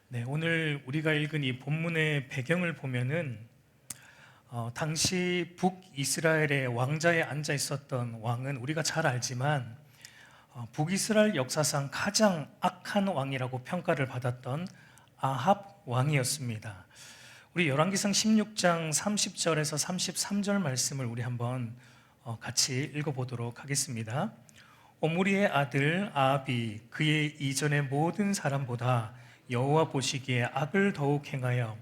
네, 오늘 우리가 읽은 이 본문의 배경을 보면은 당시 북이스라엘의 왕자에 앉아 있었던 왕은 우리가 잘 알지만 북이스라엘 역사상 가장 악한 왕이라고 평가를 받았던 아합 왕이었습니다. 우리 열왕기상 16장 30절에서 33절 말씀을 우리 한번 같이 읽어보도록 하겠습니다. 오므리의 아들 아합이 그의 이전의 모든 사람보다 여호와 보시기에 악을 더욱 행하여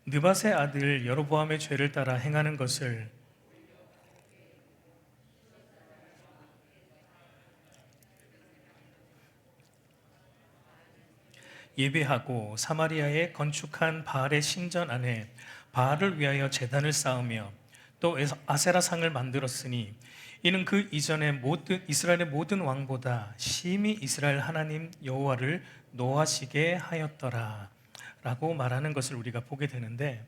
느밧의 아들 여로보암의 죄를 따라 행하는 것을 예배하고 사마리아에 건축한 바알의 신전 안에 바알을 위하여 제단을 쌓으며 또 아세라상을 만들었으니 이는 그 이전의 모든 이스라엘의 모든 왕보다 심히 이스라엘 하나님 여호와를 노하시게 하였더라 라고 말하는 것을 우리가 보게 되는데,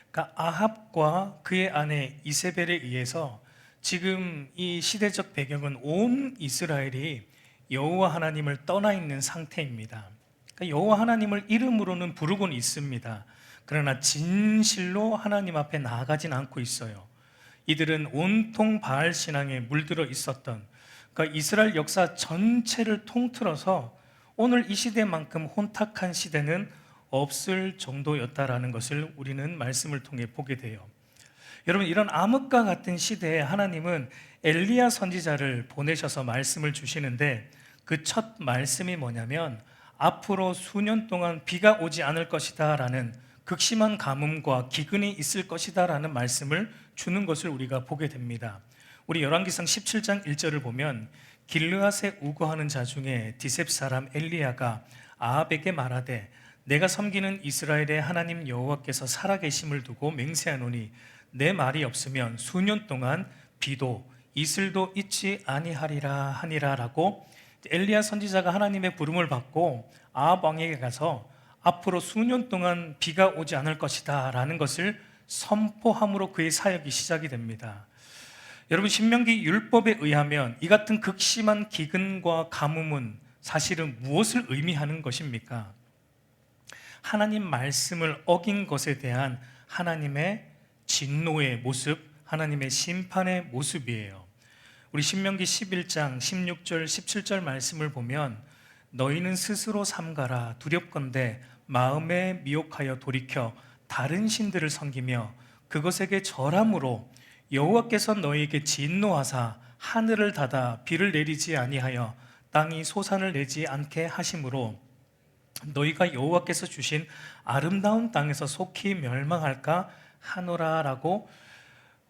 그러니까 아합과 그의 아내 이세벨에 의해서 지금 이 시대적 배경은 온 이스라엘이 여호와 하나님을 떠나 있는 상태입니다. 그러니까 여호와 하나님을 이름으로는 부르고는 있습니다. 그러나 진실로 하나님 앞에 나아가진 않고 있어요. 이들은 온통 바알 신앙에 물들어 있었던, 그러니까 이스라엘 역사 전체를 통틀어서 오늘 이 시대만큼 혼탁한 시대는 없을 정도였다라는 것을 우리는 말씀을 통해 보게 돼요. 여러분, 이런 암흑과 같은 시대에 하나님은 엘리야 선지자를 보내셔서 말씀을 주시는데, 그 첫 말씀이 뭐냐면 앞으로 수년 동안 비가 오지 않을 것이다 라는 극심한 가뭄과 기근이 있을 것이다 라는 말씀을 주는 것을 우리가 보게 됩니다. 우리 열왕기상 17장 1절을 보면 길르앗에 우거하는 자 중에 디셉 사람 엘리야가 아합에게 말하되 내가 섬기는 이스라엘의 하나님 여호와께서 살아계심을 두고 맹세하노니 내 말이 없으면 수년 동안 비도 이슬도 있지 아니하리라 하니라 라고 엘리야 선지자가 하나님의 부름을 받고 아합 왕에게 가서 앞으로 수년 동안 비가 오지 않을 것이다 라는 것을 선포함으로 그의 사역이 시작이 됩니다. 여러분, 신명기 율법에 의하면 이 같은 극심한 기근과 가뭄은 사실은 무엇을 의미하는 것입니까? 하나님 말씀을 어긴 것에 대한 하나님의 진노의 모습, 하나님의 심판의 모습이에요. 우리 신명기 11장 16절 17절 말씀을 보면 너희는 스스로 삼가라 두렵건대 마음에 미혹하여 돌이켜 다른 신들을 섬기며 그것에게 절함으로 여호와께서 너희에게 진노하사 하늘을 닫아 비를 내리지 아니하여 땅이 소산을 내지 않게 하심으로 너희가 여호와께서 주신 아름다운 땅에서 속히 멸망할까 하노라라고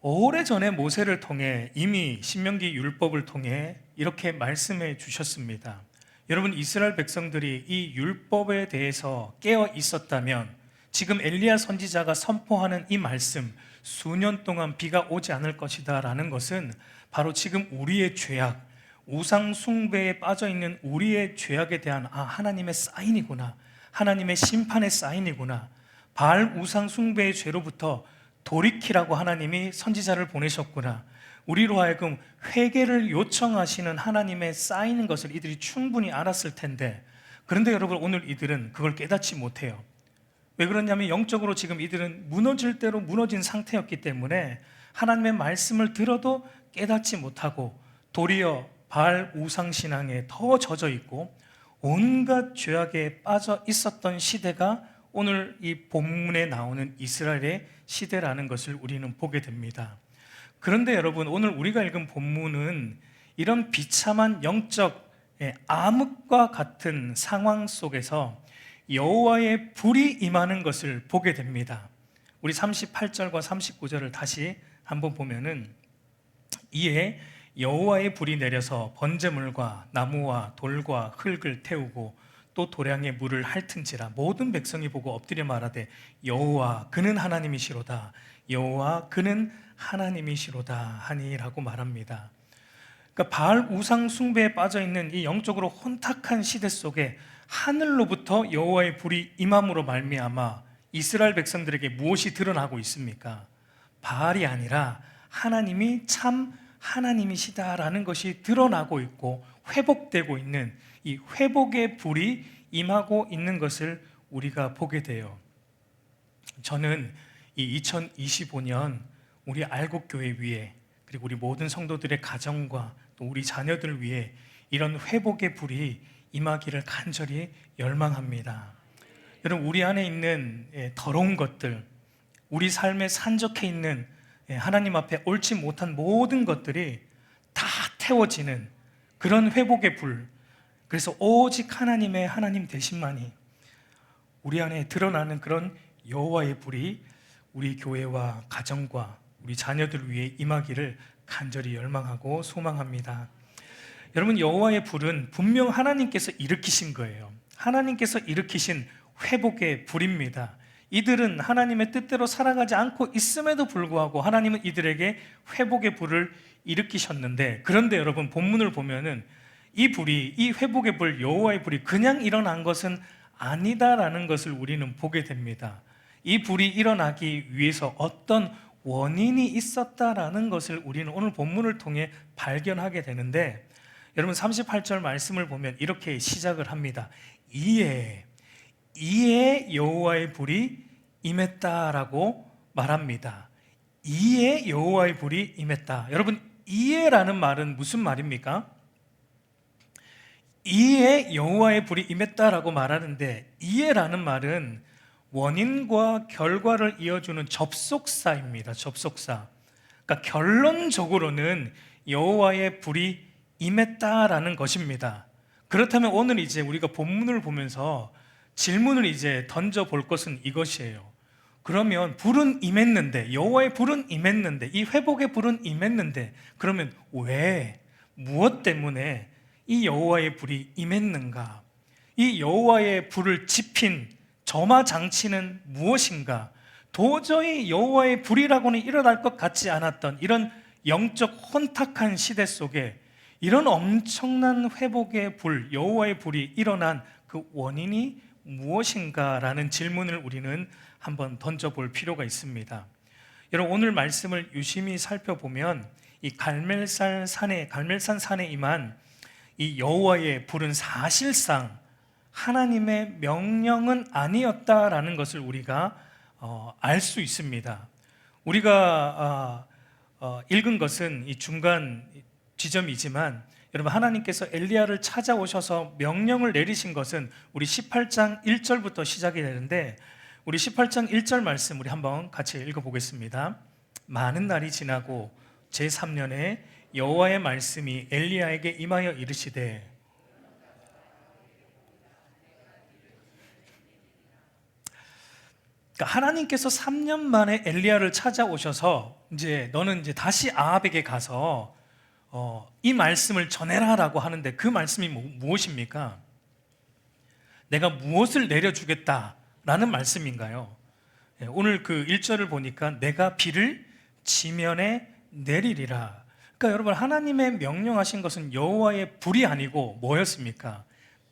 오래전에 모세를 통해 이미 신명기 율법을 통해 이렇게 말씀해 주셨습니다. 여러분, 이스라엘 백성들이 이 율법에 대해서 깨어 있었다면 지금 엘리야 선지자가 선포하는 이 말씀, 수년 동안 비가 오지 않을 것이다 라는 것은 바로 지금 우리의 죄악, 우상 숭배에 빠져 있는 우리의 죄악에 대한 하나님의 사인이구나, 하나님의 심판의 사인이구나, 바알 우상 숭배의 죄로부터 돌이키라고 하나님이 선지자를 보내셨구나, 우리로 하여금 회개를 요청하시는 하나님의 사인인 것을 이들이 충분히 알았을 텐데, 그런데 여러분, 오늘 이들은 그걸 깨닫지 못해요. 왜 그러냐면 영적으로 지금 이들은 무너질 대로 무너진 상태였기 때문에 하나님의 말씀을 들어도 깨닫지 못하고 도리어 바알 우상신앙에 더 젖어 있고 온갖 죄악에 빠져 있었던 시대가 오늘 이 본문에 나오는 이스라엘의 시대라는 것을 우리는 보게 됩니다. 그런데 여러분, 오늘 우리가 읽은 본문은 이런 비참한 영적 암흑과 같은 상황 속에서 여호와의 불이 임하는 것을 보게 됩니다. 우리 38절과 39절을 다시 한번 보면은 이에 여호와의 불이 내려서 번제물과 나무와 돌과 흙을 태우고 또 도량의 물을 핥은지라 모든 백성이 보고 엎드려 말하되 여호와 그는 하나님이시로다 여호와 그는 하나님이시로다 하니라고 말합니다. 그러니까 바알 우상 숭배에 빠져 있는 이 영적으로 혼탁한 시대 속에 하늘로부터 여호와의 불이 임함으로 말미암아 이스라엘 백성들에게 무엇이 드러나고 있습니까? 바알이 아니라 하나님이 참 하나님이시다라는 것이 드러나고 있고 회복되고 있는 이 회복의 불이 임하고 있는 것을 우리가 보게 돼요. 저는 이 2025년 우리 알곡교회 위에, 그리고 우리 모든 성도들의 가정과 또 우리 자녀들 위해 이런 회복의 불이 임하기를 간절히 열망합니다. 여러분, 우리 안에 있는 더러운 것들, 우리 삶에 산적해 있는 하나님 앞에 옳지 못한 모든 것들이 다 태워지는 그런 회복의 불, 그래서 오직 하나님의 하나님 되심만이 우리 안에 드러나는 그런 여호와의 불이 우리 교회와 가정과 우리 자녀들 위해 임하기를 간절히 열망하고 소망합니다. 여러분, 여호와의 불은 분명 하나님께서 일으키신 거예요. 하나님께서 일으키신 회복의 불입니다. 이들은 하나님의 뜻대로 살아가지 않고 있음에도 불구하고 하나님은 이들에게 회복의 불을 일으키셨는데, 그런데 여러분, 본문을 보면은 이 불이, 이 회복의 불, 여호와의 불이 그냥 일어난 것은 아니다라는 것을 우리는 보게 됩니다. 이 불이 일어나기 위해서 어떤 원인이 있었다라는 것을 우리는 오늘 본문을 통해 발견하게 되는데, 여러분 38절 말씀을 보면 이렇게 시작을 합니다. 이에 여호와의 불이 임했다라고 말합니다. 이에 여호와의 불이 임했다. 여러분, 이에라는 말은 무슨 말입니까? 이에 여호와의 불이 임했다라고 말하는데, 이에라는 말은 원인과 결과를 이어주는 접속사입니다. 접속사. 그러니까 결론적으로는 여호와의 불이 임했다라는 것입니다. 그렇다면 오늘 이제 우리가 본문을 보면서 질문을 이제 던져 볼 것은 이것이에요. 그러면 불은 임했는데, 여호와의 불은 임했는데, 이 회복의 불은 임했는데, 그러면 왜, 무엇 때문에 이 여호와의 불이 임했는가? 이 여호와의 불을 지핀 점화 장치는 무엇인가? 도저히 여호와의 불이라고는 일어날 것 같지 않았던 이런 영적 혼탁한 시대 속에 이런 엄청난 회복의 불, 여호와의 불이 일어난 그 원인이 무엇인가라는 질문을 우리는 한번 던져볼 필요가 있습니다. 여러분, 오늘 말씀을 유심히 살펴보면 이 갈멜산 산에 임한 이 여호와의 불은 사실상 하나님의 명령은 아니었다라는 것을 우리가 알 수 있습니다. 우리가 읽은 것은 이 중간 지점이지만, 여러분, 하나님께서 엘리야를 찾아오셔서 명령을 내리신 것은 우리 18장 1절부터 시작이 되는데, 우리 18장 1절 말씀 우리 한번 같이 읽어보겠습니다. 많은 날이 지나고 제3년에 여호와의 말씀이 엘리야에게 임하여 이르시되, 그러니까 하나님께서 3년 만에 엘리야를 찾아오셔서 너는 다시 아합에게 가서 이 말씀을 전해라라고 하는데, 그 말씀이 무엇입니까? 내가 무엇을 내려주겠다라는 말씀인가요? 오늘 그 1절을 보니까 내가 비를 지면에 내리리라. 그러니까 여러분, 하나님의 명령하신 것은 여호와의 불이 아니고 뭐였습니까?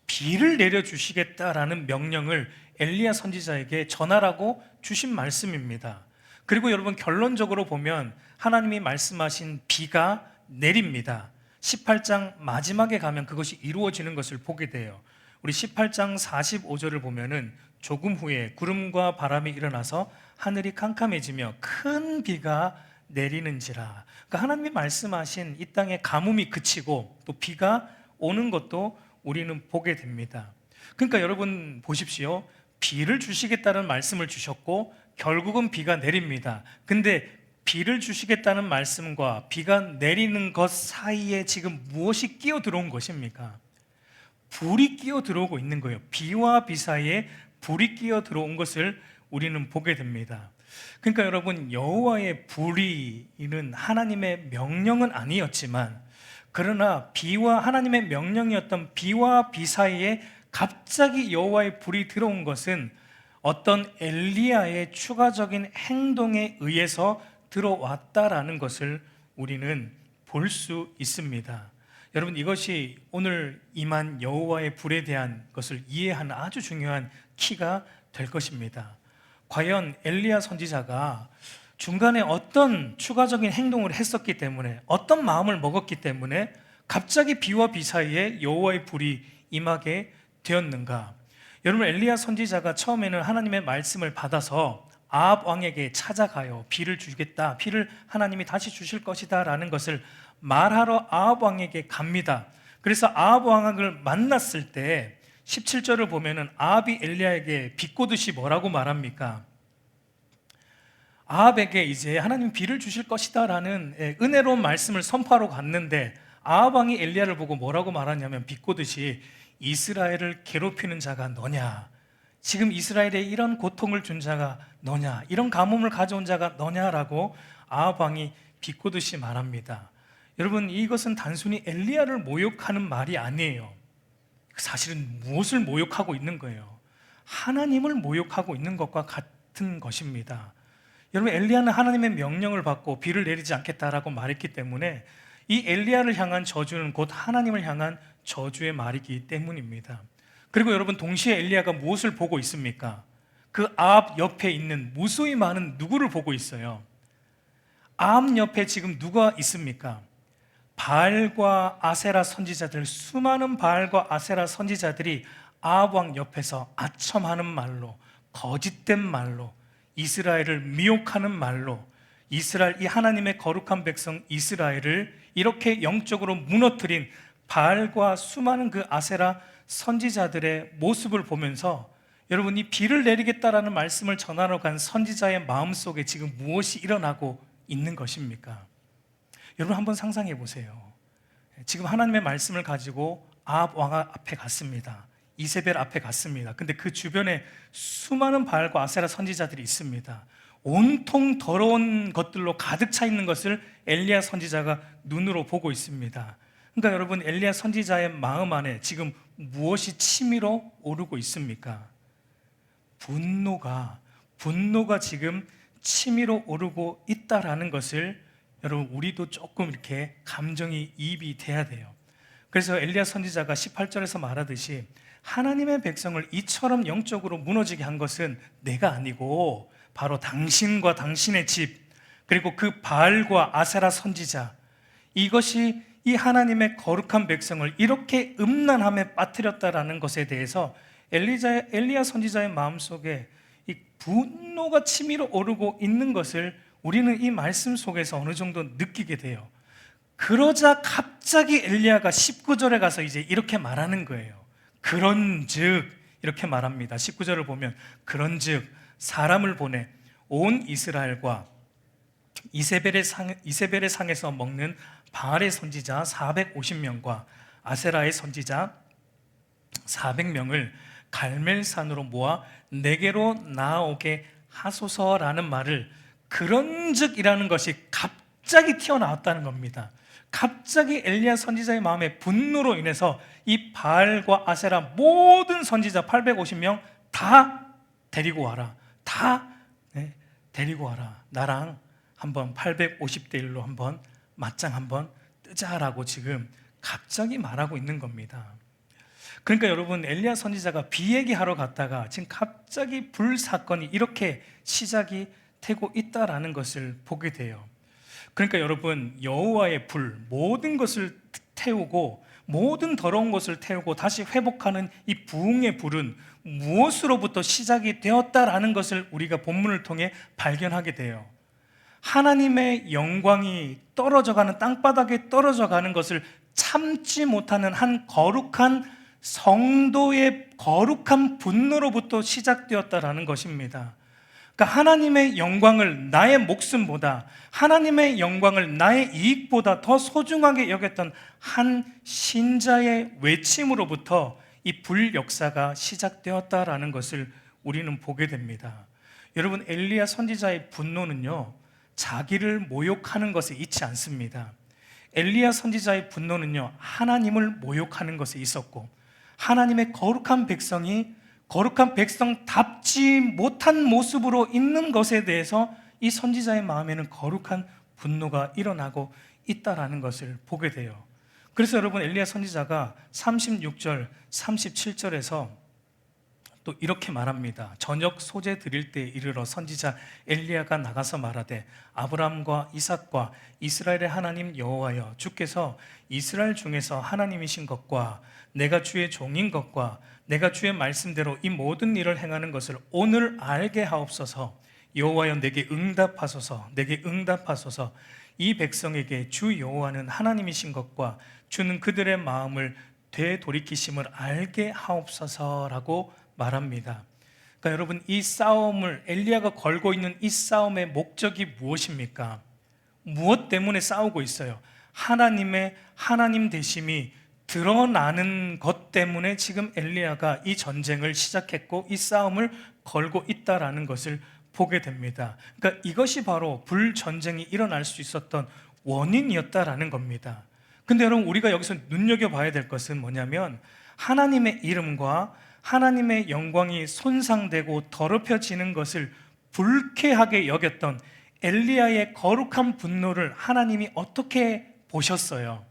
비를 내려주시겠다라는 명령을 엘리야 선지자에게 전하라고 주신 말씀입니다. 그리고 여러분, 결론적으로 보면 하나님이 말씀하신 비가 내립니다. 18장 마지막에 가면 그것이 이루어지는 것을 보게 돼요. 우리 18장 45절을 보면은 조금 후에 구름과 바람이 일어나서 하늘이 캄캄해지며 큰 비가 내리는지라. 그러니까 하나님이 말씀하신 이 땅의 가뭄이 그치고 또 비가 오는 것도 우리는 보게 됩니다. 그러니까 여러분 보십시오. 비를 주시겠다는 말씀을 주셨고 결국은 비가 내립니다. 근데 비를 주시겠다는 말씀과 비가 내리는 것 사이에 지금 무엇이 끼어 들어온 것입니까? 불이 끼어 들어오고 있는 거예요. 비와 비 사이에 불이 끼어 들어온 것을 우리는 보게 됩니다. 그러니까 여러분, 여호와의 불이는 하나님의 명령은 아니었지만, 그러나 비와 하나님의 명령이었던 비와 비 사이에 갑자기 여호와의 불이 들어온 것은 어떤 엘리야의 추가적인 행동에 의해서 들어왔다라는 것을 우리는 볼 수 있습니다. 여러분, 이것이 오늘 임한 여호와의 불에 대한 것을 이해하는 아주 중요한 키가 될 것입니다. 과연 엘리야 선지자가 중간에 어떤 추가적인 행동을 했었기 때문에, 어떤 마음을 먹었기 때문에 갑자기 비와 비 사이에 여호와의 불이 임하게 되었는가? 여러분, 엘리야 선지자가 처음에는 하나님의 말씀을 받아서 아합 왕에게 찾아가요. 비를 주겠다, 비를 하나님이 다시 주실 것이다 라는 것을 말하러 아합 왕에게 갑니다. 그래서 아합 왕을 만났을 때 17절을 보면은 아합이 엘리야에게 비꼬듯이 뭐라고 말합니까? 아합에게 이제 하나님 비를 주실 것이다 라는 은혜로운 말씀을 선포하러 갔는데, 아합 왕이 엘리야를 보고 뭐라고 말하냐면 비꼬듯이 이스라엘을 괴롭히는 자가 너냐, 지금 이스라엘에 이런 고통을 준 자가 너냐, 이런 가뭄을 가져온 자가 너냐라고 아합 왕이 비꼬듯이 말합니다. 여러분, 이것은 단순히 엘리야를 모욕하는 말이 아니에요. 사실은 무엇을 모욕하고 있는 거예요? 하나님을 모욕하고 있는 것과 같은 것입니다. 여러분, 엘리야는 하나님의 명령을 받고 비를 내리지 않겠다라고 말했기 때문에 이 엘리야를 향한 저주는 곧 하나님을 향한 저주의 말이기 때문입니다. 그리고 여러분, 동시에 엘리야가 무엇을 보고 있습니까? 그 아합 옆에 있는 무수히 많은 누구를 보고 있어요? 아합 옆에 지금 누가 있습니까? 바알과 아세라 선지자들, 수많은 바알과 아세라 선지자들이 아합 왕 옆에서 아첨하는 말로, 거짓된 말로, 이스라엘을 미혹하는 말로, 이스라엘, 이 하나님의 거룩한 백성 이스라엘을 이렇게 영적으로 무너뜨린 바알과 수많은 그 아세라 선지자들의 모습을 보면서 여러분, 이 비를 내리겠다라는 말씀을 전하러 간 선지자의 마음속에 지금 무엇이 일어나고 있는 것입니까? 여러분, 한번 상상해 보세요. 지금 하나님의 말씀을 가지고 아합 왕 앞에 갔습니다. 이세벨 앞에 갔습니다. 근데 그 주변에 수많은 바알과 아세라 선지자들이 있습니다. 온통 더러운 것들로 가득 차 있는 것을 엘리야 선지자가 눈으로 보고 있습니다. 그러니까 여러분, 엘리야 선지자의 마음 안에 지금 무엇이 치밀어 오르고 있습니까? 분노가 지금 치밀어 오르고 있다라는 것을 여러분, 우리도 조금 이렇게 감정이 이입이 돼야 돼요. 그래서 엘리야 선지자가 18절에서 말하듯이 하나님의 백성을 이처럼 영적으로 무너지게 한 것은 내가 아니고 바로 당신과 당신의 집, 그리고 그 바알과 아세라 선지자, 이것이 이 하나님의 거룩한 백성을 이렇게 음란함에 빠뜨렸다라는 것에 대해서 엘리야 선지자의 마음속에 이 분노가 치밀어 오르고 있는 것을 우리는 이 말씀 속에서 어느 정도 느끼게 돼요. 그러자 갑자기 엘리야가 19절에 가서 이제 이렇게 말하는 거예요. 그런즉, 이렇게 말합니다. 19절을 보면 그런즉 사람을 보내 온 이스라엘과 이세벨의 상에서 먹는 바알의 선지자 450명과 아세라의 선지자 400명을 갈멜산으로 모아 내게로 나아오게 하소서라는 말을, 그런즉이라는 것이 갑자기 튀어나왔다는 겁니다. 갑자기 엘리야 선지자의 마음에 분노로 인해서 이 바알과 아세라 모든 선지자 850명 다 데리고 와라. 데리고 와라. 나랑 한번 850대 1로 한번 맞짱 한번 뜨자라고 지금 갑자기 말하고 있는 겁니다. 그러니까 여러분, 엘리야 선지자가 비 얘기하러 갔다가 지금 갑자기 불 사건이 이렇게 시작이 되고 있다라는 것을 보게 돼요. 그러니까 여러분, 여호와의 불, 모든 것을 태우고 모든 더러운 것을 태우고 다시 회복하는 이 부흥의 불은 무엇으로부터 시작이 되었다라는 것을 우리가 본문을 통해 발견하게 돼요. 하나님의 영광이 떨어져가는, 땅바닥에 떨어져가는 것을 참지 못하는 한 거룩한 성도의 거룩한 분노로부터 시작되었다라는 것입니다. 그러니까 하나님의 영광을 나의 목숨보다, 하나님의 영광을 나의 이익보다 더 소중하게 여겼던 한 신자의 외침으로부터 이 불역사가 시작되었다라는 것을 우리는 보게 됩니다. 여러분, 엘리야 선지자의 분노는요, 자기를 모욕하는 것에 있지 않습니다. 엘리야 선지자의 분노는요, 하나님을 모욕하는 것에 있었고, 하나님의 거룩한 백성이 거룩한 백성답지 못한 모습으로 있는 것에 대해서 이 선지자의 마음에는 거룩한 분노가 일어나고 있다라는 것을 보게 돼요. 그래서 여러분, 엘리야 선지자가 36절, 37절에서 또 이렇게 말합니다. 저녁 소재 드릴 때 이르러 선지자 엘리야가 나가서 말하되 아브라함과 이삭과 이스라엘의 하나님 여호와여, 주께서 이스라엘 중에서 하나님이신 것과 내가 주의 종인 것과 내가 주의 말씀대로 이 모든 일을 행하는 것을 오늘 알게 하옵소서. 여호와여, 내게 응답하소서. 내게 응답하소서. 이 백성에게 주 여호와는 하나님이신 것과 주는 그들의 마음을 되돌이키심을 알게 하옵소서라고 말합니다. 그러니까 여러분, 이 싸움을 엘리야가 걸고 있는 이 싸움의 목적이 무엇입니까? 무엇 때문에 싸우고 있어요? 하나님의 하나님 되심이 드러나는 것 때문에 지금 엘리야가 이 전쟁을 시작했고 이 싸움을 걸고 있다라는 것을 보게 됩니다. 그러니까 이것이 바로 불전쟁이 일어날 수 있었던 원인이었다라는 겁니다. 근데 여러분, 우리가 여기서 눈여겨봐야 될 것은 뭐냐면 하나님의 이름과 하나님의 영광이 손상되고 더럽혀지는 것을 불쾌하게 여겼던 엘리야의 거룩한 분노를 하나님이 어떻게 보셨어요?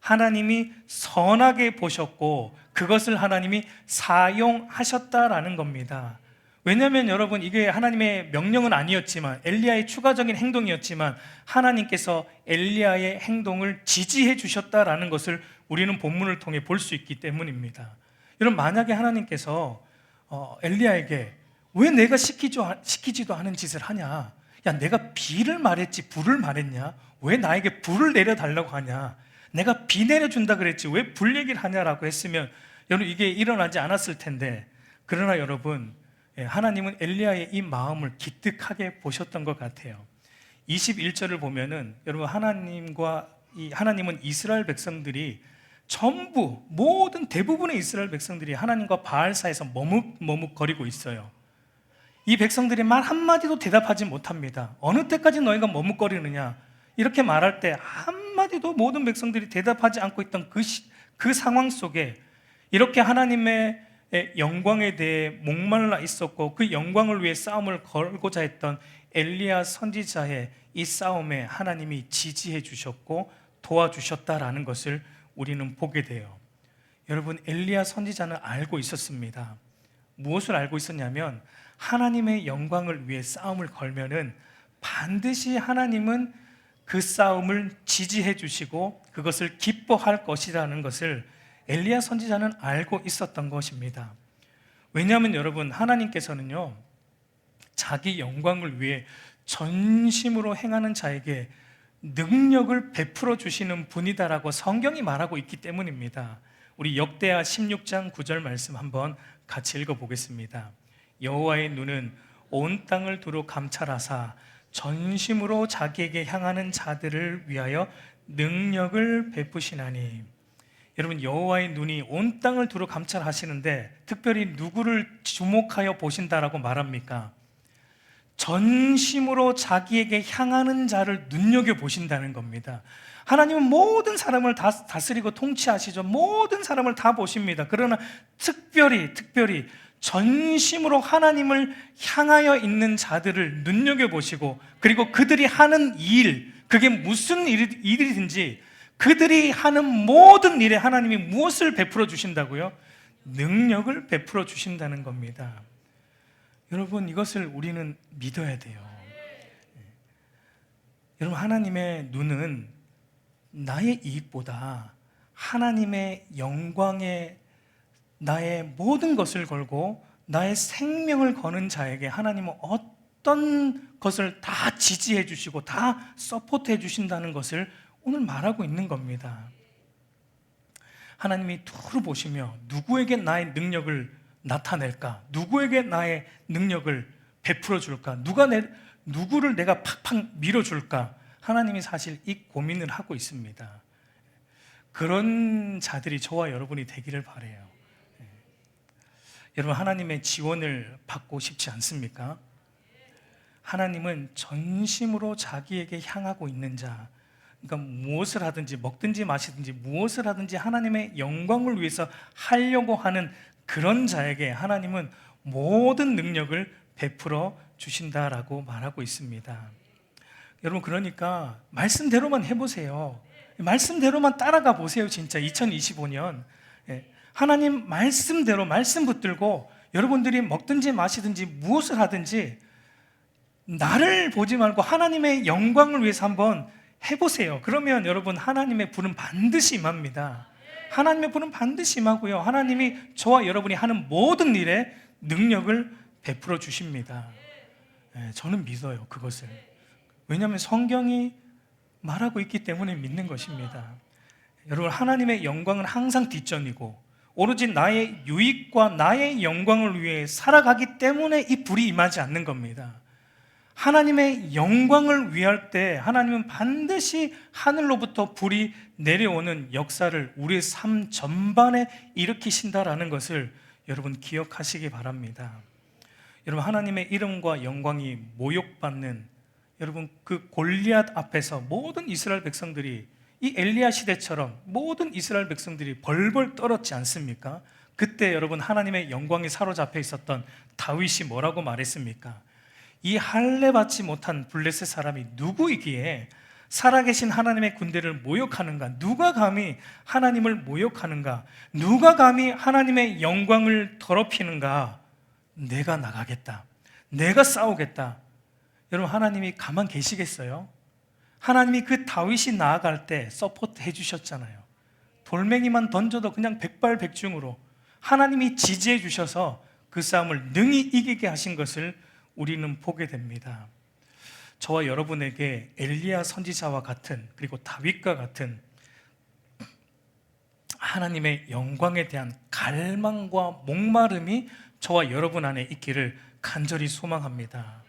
하나님이 선하게 보셨고 그것을 하나님이 사용하셨다라는 겁니다. 왜냐하면 여러분, 이게 하나님의 명령은 아니었지만, 엘리야의 추가적인 행동이었지만 하나님께서 엘리야의 행동을 지지해 주셨다라는 것을 우리는 본문을 통해 볼 수 있기 때문입니다. 여러분, 만약에 하나님께서 엘리야에게 왜 내가 시키지도 않은 짓을 하냐, 야, 내가 비를 말했지 불을 말했냐, 왜 나에게 불을 내려달라고 하냐, 내가 비 내려준다 그랬지 왜 불 얘기를 하냐라고 했으면 여러분, 이게 일어나지 않았을 텐데, 그러나 여러분, 하나님은 엘리야의 이 마음을 기특하게 보셨던 것 같아요. 21절을 보면은 여러분, 하나님은 이스라엘 백성들이 전부 모든 대부분의 이스라엘 백성들이 하나님과 바알 사이에서 머뭇거리고 있어요. 이 백성들이 말 한마디도 대답하지 못합니다. 어느 때까지 너희가 머뭇거리느냐, 이렇게 말할 때 한마디도 모든 백성들이 대답하지 않고 있던 그 상황 속에 이렇게 하나님의 영광에 대해 목말라 있었고 그 영광을 위해 싸움을 걸고자 했던 엘리야 선지자의 이 싸움에 하나님이 지지해 주셨고 도와주셨다라는 것을 우리는 보게 돼요. 여러분, 엘리야 선지자는 알고 있었습니다. 무엇을 알고 있었냐면 하나님의 영광을 위해 싸움을 걸면은 반드시 하나님은 그 싸움을 지지해 주시고 그것을 기뻐할 것이라는 것을 엘리야 선지자는 알고 있었던 것입니다. 왜냐하면 여러분, 하나님께서는요, 자기 영광을 위해 전심으로 행하는 자에게 능력을 베풀어 주시는 분이다라고 성경이 말하고 있기 때문입니다. 우리 역대하 16장 9절 말씀 한번 같이 읽어보겠습니다. 여호와의 눈은 온 땅을 두루 감찰하사 전심으로 자기에게 향하는 자들을 위하여 능력을 베푸시나니. 여러분, 여호와의 눈이 온 땅을 두루 감찰하시는데 특별히 누구를 주목하여 보신다라고 말합니까? 전심으로 자기에게 향하는 자를 눈여겨보신다는 겁니다. 하나님은 모든 사람을 다 다스리고 통치하시죠. 모든 사람을 다 보십니다. 그러나 특별히 전심으로 하나님을 향하여 있는 자들을 눈여겨보시고, 그리고 그들이 하는 일, 그게 무슨 일이든지 그들이 하는 모든 일에 하나님이 무엇을 베풀어 주신다고요? 능력을 베풀어 주신다는 겁니다. 여러분, 이것을 우리는 믿어야 돼요. 여러분, 하나님의 눈은 나의 이익보다 하나님의 영광에 나의 모든 것을 걸고 나의 생명을 거는 자에게 하나님은 어떤 것을 다 지지해 주시고 다 서포트해 주신다는 것을 오늘 말하고 있는 겁니다. 하나님이 두루 보시며 누구에게 나의 능력을 나타낼까? 누구에게 나의 능력을 베풀어 줄까? 누구를 내가 팍팍 밀어줄까? 하나님이 사실 이 고민을 하고 있습니다. 그런 자들이 저와 여러분이 되기를 바라요. 여러분, 하나님의 지원을 받고 싶지 않습니까? 하나님은 전심으로 자기에게 향하고 있는 자, 그러니까 무엇을 하든지 먹든지 마시든지 무엇을 하든지 하나님의 영광을 위해서 하려고 하는 그런 자에게 하나님은 모든 능력을 베풀어 주신다라고 말하고 있습니다. 여러분, 그러니까 말씀대로만 해보세요. 말씀대로만 따라가 보세요. 진짜 2025년 하나님 말씀대로 말씀 붙들고 여러분들이 먹든지 마시든지 무엇을 하든지 나를 보지 말고 하나님의 영광을 위해서 한번 해보세요. 그러면 여러분 하나님의 불은 반드시 임합니다. 하나님의 불은 반드시 임하고요, 하나님이 저와 여러분이 하는 모든 일에 능력을 베풀어 주십니다. 저는 믿어요, 그것을. 왜냐하면 성경이 말하고 있기 때문에 믿는 것입니다. 여러분, 하나님의 영광은 항상 뒷전이고 오로지 나의 유익과 나의 영광을 위해 살아가기 때문에 이 불이 임하지 않는 겁니다. 하나님의 영광을 위할 때 하나님은 반드시 하늘로부터 불이 내려오는 역사를 우리의 삶 전반에 일으키신다라는 것을 여러분 기억하시기 바랍니다. 여러분, 하나님의 이름과 영광이 모욕받는, 여러분 그 골리앗 앞에서 모든 이스라엘 백성들이, 이 엘리야 시대처럼 모든 이스라엘 백성들이 벌벌 떨었지 않습니까? 그때 여러분 하나님의 영광이 사로잡혀 있었던 다윗이 뭐라고 말했습니까? 이 할례 받지 못한 블레셋 사람이 누구이기에 살아계신 하나님의 군대를 모욕하는가? 누가 감히 하나님을 모욕하는가? 누가 감히 하나님의 영광을 더럽히는가? 내가 나가겠다, 내가 싸우겠다. 여러분, 하나님이 가만 계시겠어요? 하나님이 그 다윗이 나아갈 때 서포트 해주셨잖아요. 돌멩이만 던져도 그냥 백발백중으로 하나님이 지지해 주셔서 그 싸움을 능히 이기게 하신 것을 우리는 보게 됩니다. 저와 여러분에게 엘리야 선지자와 같은, 그리고 다윗과 같은 하나님의 영광에 대한 갈망과 목마름이 저와 여러분 안에 있기를 간절히 소망합니다.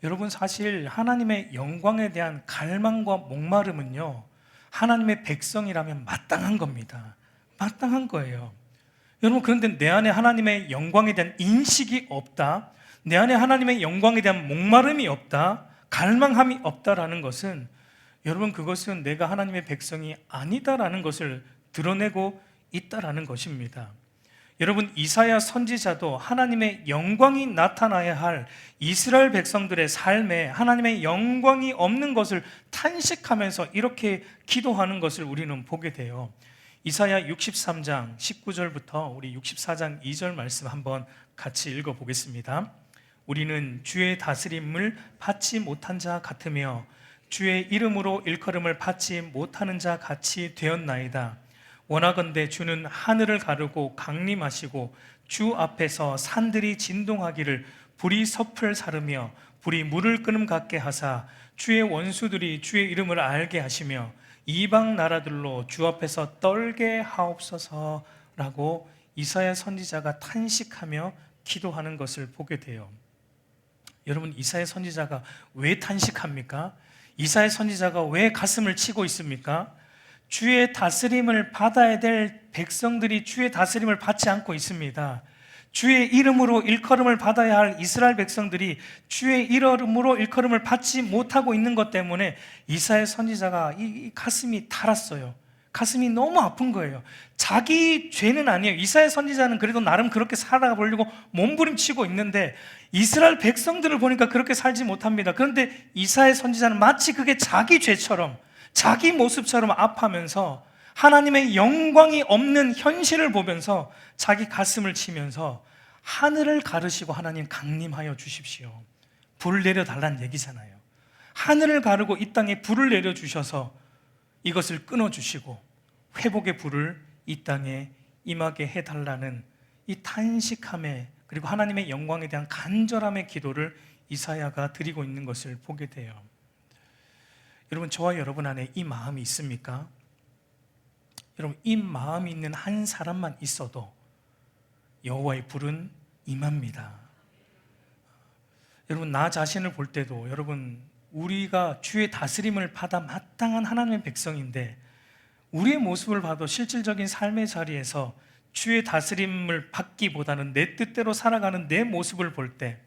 여러분, 사실 하나님의 영광에 대한 갈망과 목마름은요, 하나님의 백성이라면 마땅한 겁니다. 마땅한 거예요. 여러분, 그런데 내 안에 하나님의 영광에 대한 인식이 없다, 내 안에 하나님의 영광에 대한 목마름이 없다, 갈망함이 없다라는 것은, 여러분 그것은 내가 하나님의 백성이 아니다라는 것을 드러내고 있다라는 것입니다. 여러분, 이사야 선지자도 하나님의 영광이 나타나야 할 이스라엘 백성들의 삶에 하나님의 영광이 없는 것을 탄식하면서 이렇게 기도하는 것을 우리는 보게 돼요. 이사야 63장 19절부터 우리 64장 2절 말씀 한번 같이 읽어보겠습니다. 우리는 주의 다스림을 받지 못한 자 같으며 주의 이름으로 일컬음을 받지 못하는 자 같이 되었나이다. 원하건대 주는 하늘을 가르고 강림하시고 주 앞에서 산들이 진동하기를 불이 섭을 사르며 불이 물을 끓음 같게 하사 주의 원수들이 주의 이름을 알게 하시며 이방 나라들로 주 앞에서 떨게 하옵소서라고 이사야 선지자가 탄식하며 기도하는 것을 보게 돼요. 여러분, 이사야 선지자가 왜 탄식합니까? 이사야 선지자가 왜 가슴을 치고 있습니까? 주의 다스림을 받아야 될 백성들이 주의 다스림을 받지 않고 있습니다. 주의 이름으로 일컬음을 받아야 할 이스라엘 백성들이 주의 이름으로 일컬음을 받지 못하고 있는 것 때문에 이사야 선지자가 이 가슴이 달았어요. 가슴이 너무 아픈 거예요. 자기 죄는 아니에요. 이사야 선지자는 그래도 나름 그렇게 살아보려고 몸부림치고 있는데 이스라엘 백성들을 보니까 그렇게 살지 못합니다. 그런데 이사야 선지자는 마치 그게 자기 죄처럼, 자기 모습처럼 아파하면서 하나님의 영광이 없는 현실을 보면서 자기 가슴을 치면서 하늘을 가르시고 하나님 강림하여 주십시오, 불을 내려달라는 얘기잖아요. 하늘을 가르고 이 땅에 불을 내려주셔서 이것을 끊어주시고 회복의 불을 이 땅에 임하게 해달라는 이 탄식함에, 그리고 하나님의 영광에 대한 간절함의 기도를 이사야가 드리고 있는 것을 보게 돼요. 여러분, 저와 여러분 안에 이 마음이 있습니까? 여러분, 이 마음이 있는 한 사람만 있어도 여호와의 불은 임합니다. 여러분, 나 자신을 볼 때도, 여러분 우리가 주의 다스림을 받아 마땅한 하나님의 백성인데 우리의 모습을 봐도 실질적인 삶의 자리에서 주의 다스림을 받기보다는 내 뜻대로 살아가는 내 모습을 볼 때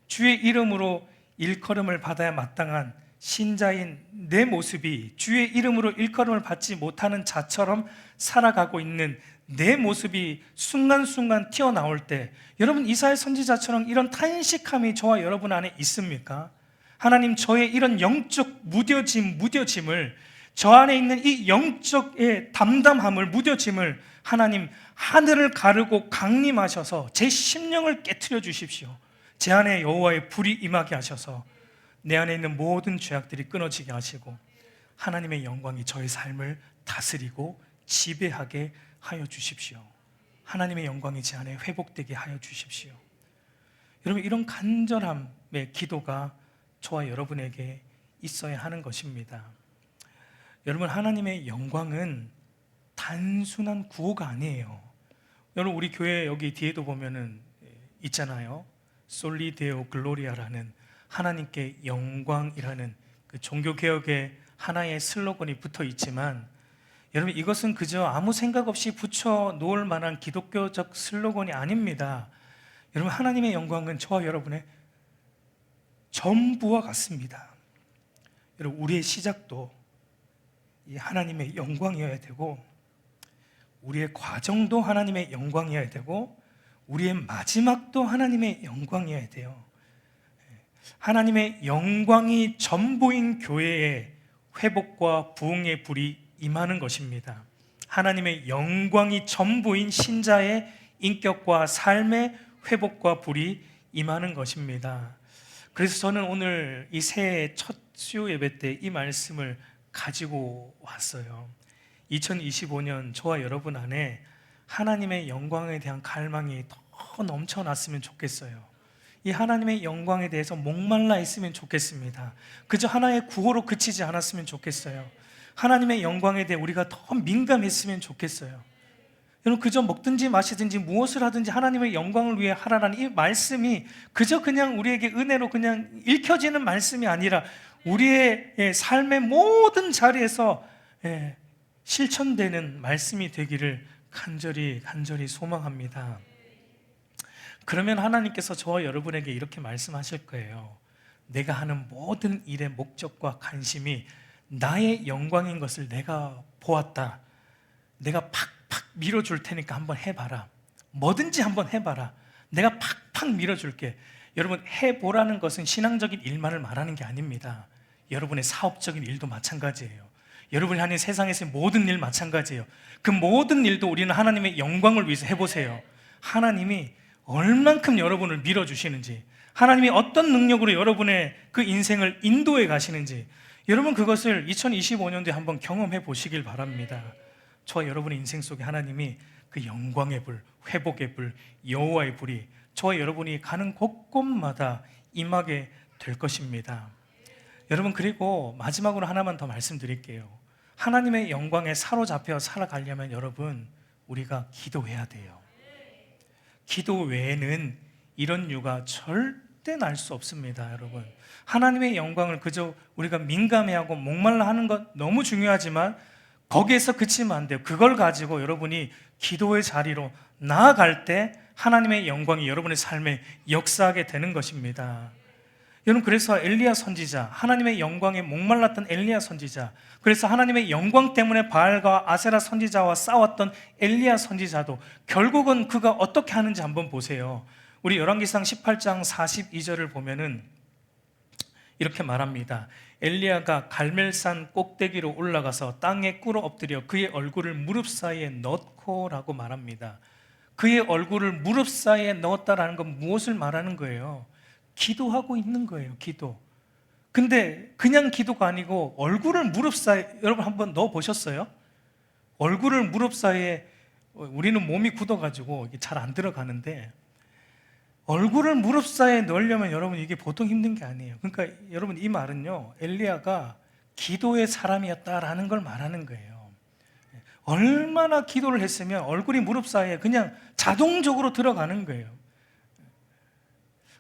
주의 이름으로 일컬음을 받아야 마땅한 신자인 내 모습이 주의 이름으로 일컬음을 받지 못하는 자처럼 살아가고 있는 내 모습이 순간순간 튀어나올 때, 여러분 이사야 선지자처럼 이런 탄식함이 저와 여러분 안에 있습니까? 하나님, 저의 이런 영적 무뎌짐을 저 안에 있는 이 영적의 담담함을, 무뎌짐을 하나님 하늘을 가르고 강림하셔서 제 심령을 깨트려 주십시오. 제 안에 여호와의 불이 임하게 하셔서 내 안에 있는 모든 죄악들이 끊어지게 하시고 하나님의 영광이 저의 삶을 다스리고 지배하게 하여 주십시오. 하나님의 영광이 제 안에 회복되게 하여 주십시오. 여러분, 이런 간절함의 기도가 저와 여러분에게 있어야 하는 것입니다. 여러분, 하나님의 영광은 단순한 구호가 아니에요. 여러분, 우리 교회 여기 뒤에도 보면은 있잖아요. 솔리 데오 글로리아라는 하나님께 영광이라는 그 종교개혁의 하나의 슬로건이 붙어 있지만, 여러분, 이것은 그저 아무 생각 없이 붙여 놓을 만한 기독교적 슬로건이 아닙니다. 여러분, 하나님의 영광은 저와 여러분의 전부와 같습니다. 여러분, 우리의 시작도 이 하나님의 영광이어야 되고, 우리의 과정도 하나님의 영광이어야 되고, 우리의 마지막도 하나님의 영광이어야 돼요. 하나님의 영광이 전부인 교회에 회복과 부흥의 불이 임하는 것입니다. 하나님의 영광이 전부인 신자의 인격과 삶의 회복과 불이 임하는 것입니다. 그래서 저는 오늘 이 새해 첫 수요 예배 때 이 말씀을 가지고 왔어요. 2025년 저와 여러분 안에 하나님의 영광에 대한 갈망이 더 넘쳐났으면 좋겠어요. 이 하나님의 영광에 대해서 목말라 있으면 좋겠습니다. 그저 하나의 구호로 그치지 않았으면 좋겠어요. 하나님의 영광에 대해 우리가 더 민감했으면 좋겠어요. 여러분, 그저 먹든지 마시든지 무엇을 하든지 하나님의 영광을 위해 하라는 이 말씀이 그저 그냥 우리에게 은혜로 그냥 읽혀지는 말씀이 아니라 우리의 삶의 모든 자리에서 실천되는 말씀이 되기를 간절히 소망합니다. 그러면 하나님께서 저와 여러분에게 이렇게 말씀하실 거예요. 내가 하는 모든 일의 목적과 관심이 나의 영광인 것을 내가 보았다. 내가 팍팍 밀어줄 테니까 한번 해봐라. 뭐든지 한번 해봐라. 내가 팍팍 밀어줄게. 여러분, 해보라는 것은 신앙적인 일만을 말하는 게 아닙니다. 여러분의 사업적인 일도 마찬가지예요. 여러분이 하는 세상에서의 모든 일 마찬가지예요. 그 모든 일도 우리는 하나님의 영광을 위해서 해보세요. 하나님이 얼만큼 여러분을 밀어주시는지, 하나님이 어떤 능력으로 여러분의 그 인생을 인도해 가시는지, 여러분 그것을 2025년도에 한번 경험해 보시길 바랍니다. 저와 여러분의 인생 속에 하나님이 그 영광의 불, 회복의 불, 여호와의 불이 저와 여러분이 가는 곳곳마다 임하게 될 것입니다. 여러분, 그리고 마지막으로 하나만 더 말씀드릴게요. 하나님의 영광에 사로잡혀 살아가려면 여러분, 우리가 기도해야 돼요. 기도 외에는 이런 유가 절대 날 수 없습니다. 여러분, 하나님의 영광을 그저 우리가 민감해하고 목말라 하는 것 너무 중요하지만 거기에서 그치면 안 돼요. 그걸 가지고 여러분이 기도의 자리로 나아갈 때 하나님의 영광이 여러분의 삶에 역사하게 되는 것입니다. 여러분, 그래서 엘리야 선지자, 하나님의 영광에 목말랐던 엘리야 선지자, 그래서 하나님의 영광 때문에 바알과 아세라 선지자와 싸웠던 엘리야 선지자도 결국은 그가 어떻게 하는지 한번 보세요. 우리 열왕기상 18장 42절을 보면은 이렇게 말합니다. 엘리야가 갈멜산 꼭대기로 올라가서 땅에 꿇어 엎드려 그의 얼굴을 무릎 사이에 넣고라고 말합니다. 그의 얼굴을 무릎 사이에 넣었다라는 건 무엇을 말하는 거예요? 기도하고 있는 거예요. 기도. 근데 그냥 기도가 아니고 얼굴을 무릎 사이에, 여러분 한번 넣어 보셨어요? 얼굴을 무릎 사이에, 우리는 몸이 굳어가지고 잘 안 들어가는데 얼굴을 무릎 사이에 넣으려면 여러분 이게 보통 힘든 게 아니에요. 그러니까 여러분, 이 말은요, 엘리야가 기도의 사람이었다라는 걸 말하는 거예요. 얼마나 기도를 했으면 얼굴이 무릎 사이에 그냥 자동적으로 들어가는 거예요.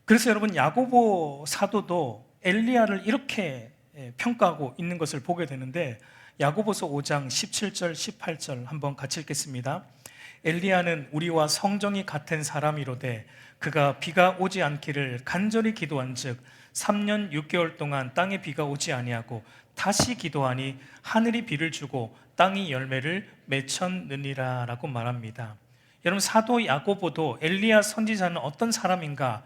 그래서 여러분, 야고보 사도도 엘리야를 이렇게 평가하고 있는 것을 보게 되는데, 야고보서 5장 17절 18절 한번 같이 읽겠습니다. 엘리야는 우리와 성정이 같은 사람이로되 그가 비가 오지 않기를 간절히 기도한즉 3년 6개월 동안 땅에 비가 오지 아니하고 다시 기도하니 하늘이 비를 주고 땅이 열매를 맺혔느니라 라고 말합니다. 여러분, 사도 야고보도 엘리야 선지자는 어떤 사람인가?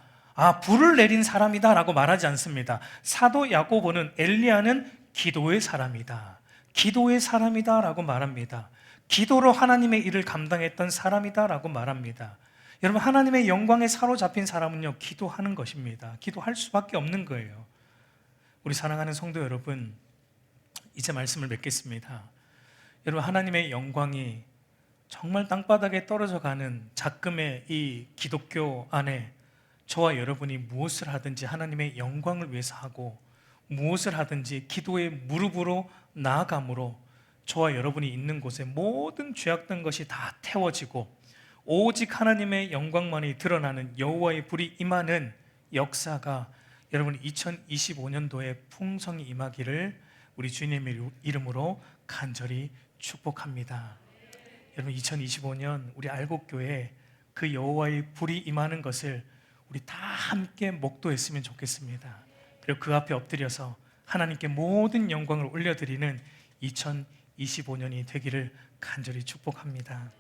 불을 내린 사람이다 라고 말하지 않습니다. 사도 야고보는 엘리야는 기도의 사람이다, 기도의 사람이다라고 말합니다. 기도로 하나님의 일을 감당했던 사람이다라고 말합니다. 여러분, 하나님의 영광에 사로잡힌 사람은요, 기도하는 것입니다. 기도할 수밖에 없는 거예요. 우리 사랑하는 성도 여러분, 이제 말씀을 맺겠습니다. 여러분, 하나님의 영광이 정말 땅바닥에 떨어져 가는 작금의 이 기독교 안에 저와 여러분이 무엇을 하든지 하나님의 영광을 위해서 하고, 무엇을 하든지 기도의 무릎으로 나아감으로 저와 여러분이 있는 곳에 모든 죄악된 것이 다 태워지고 오직 하나님의 영광만이 드러나는 여호와의 불이 임하는 역사가 여러분 2025년도에 풍성히 임하기를 우리 주님의 이름으로 간절히 축복합니다. 여러분, 2025년 우리 알곡교회 그 여호와의 불이 임하는 것을 우리 다 함께 목도했으면 좋겠습니다. 그리고 그 앞에 엎드려서 하나님께 모든 영광을 올려드리는 2025년이 되기를 간절히 축복합니다.